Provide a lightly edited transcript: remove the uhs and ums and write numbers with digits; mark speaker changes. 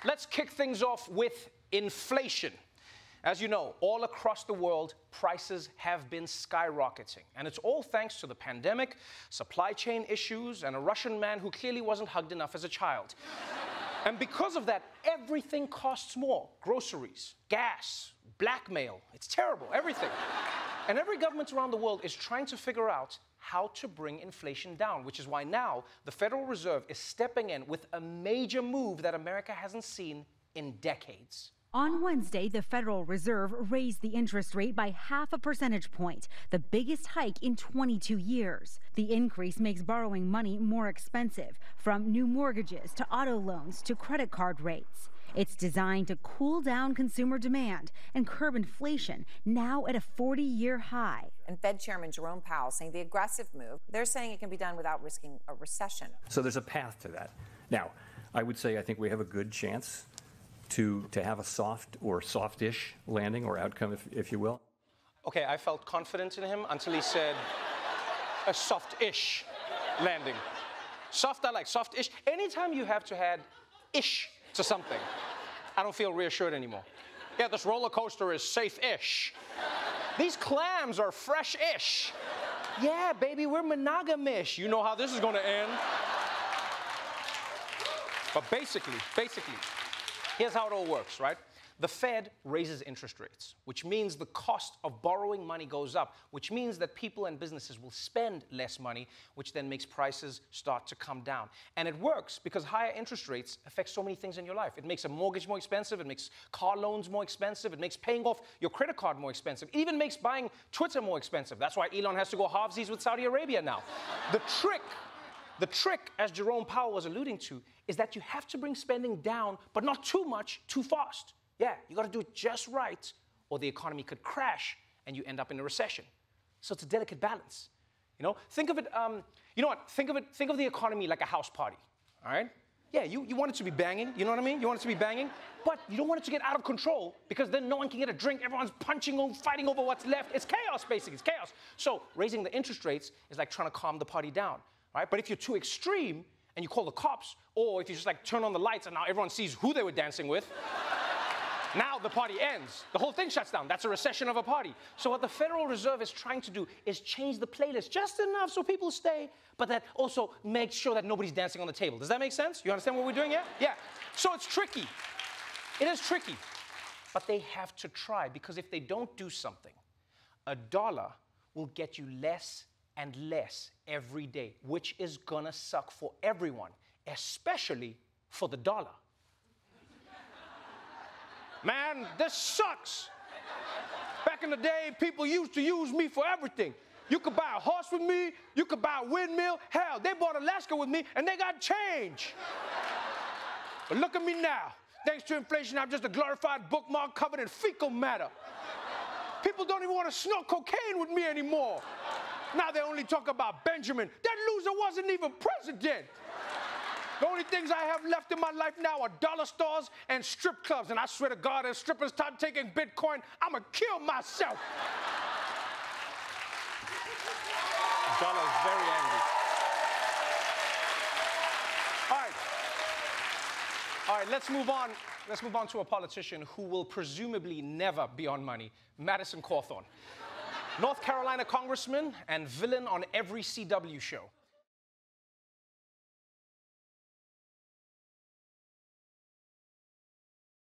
Speaker 1: Let's kick things off with inflation. As you know, all across the world, prices have been skyrocketing. And it's all thanks to the pandemic, supply chain issues, and a Russian man who clearly wasn't hugged enough as a child. And because of that, everything costs more. Groceries, gas, blackmail. It's terrible, everything. And every government around the world is trying to figure out how to bring inflation down, which is why now the Federal Reserve is stepping in with a major move that America hasn't seen in decades.
Speaker 2: On Wednesday, the Federal Reserve raised the interest rate by 0.5 percentage point, the biggest hike in 22 years. The increase makes borrowing money more expensive, from new mortgages to auto loans to credit card rates. It's designed to cool down consumer demand and curb inflation, now at a 40-year high.
Speaker 3: And Fed Chairman Jerome Powell saying the aggressive move, they're saying it can be done without risking a recession.
Speaker 4: So there's a path to that. Now, I would say I think we have a good chance to have a soft or softish landing or outcome, if you will.
Speaker 1: Okay, I felt confident in him until he said a soft-ish landing. Soft, I like soft-ish. Anytime you have to add ish to something, I don't feel reassured anymore. Yeah, this roller coaster is safe-ish. These clams are fresh-ish. Yeah, baby, we're monogamish. You know how this is going to end. But basically, here's how it all works, right? The Fed raises interest rates, which means the cost of borrowing money goes up, which means that people and businesses will spend less money, which then makes prices start to come down. And it works because higher interest rates affect so many things in your life. It makes a mortgage more expensive, it makes car loans more expensive, it makes paying off your credit card more expensive, it even makes buying Twitter more expensive. That's why Elon has to go halvesies with Saudi Arabia now. The trick, as Jerome Powell was alluding to, is that you have to bring spending down, but not too much, too fast. Yeah, you got to do it just right, or the economy could crash and you end up in a recession. So it's a delicate balance. You know, think of it. You know what? Think of the economy like a house party. All right? Yeah, you want it to be banging. You know what I mean? You want it to be banging, but you don't want it to get out of control because then no one can get a drink. Everyone's punching, fighting over what's left. It's chaos, basically. It's chaos. So raising the interest rates is like trying to calm the party down. Right? But if you're too extreme and you call the cops, or if you just like turn on the lights and now everyone sees who they were dancing with, now the party ends. The whole thing shuts down. That's a recession of a party. So what the Federal Reserve is trying to do is change the playlist just enough so people stay, but that also makes sure that nobody's dancing on the table. Does that make sense? You understand what we're doing here? Yeah. So it's tricky. It is tricky. But they have to try, because if they don't do something, a dollar will get you less and less every day, which is gonna suck for everyone, especially for the dollar. Man, this sucks. Back in the day, people used to use me for everything. You could buy a horse with me, you could buy a windmill. Hell, they bought Alaska with me and they got change. But look at me now. Thanks to inflation, I'm just a glorified bookmark covered in fecal matter. People don't even want to snort cocaine with me anymore. Now they only talk about Benjamin. That loser wasn't even president. The only things I have left in my life now are dollar stores and strip clubs. And I swear to God, if strippers start taking Bitcoin, I'm going to kill myself. Dollar is very angry. All right, let's move on. Let's move on to a politician who will presumably never be on money, Madison Cawthorn. North Carolina congressman and villain on every CW show.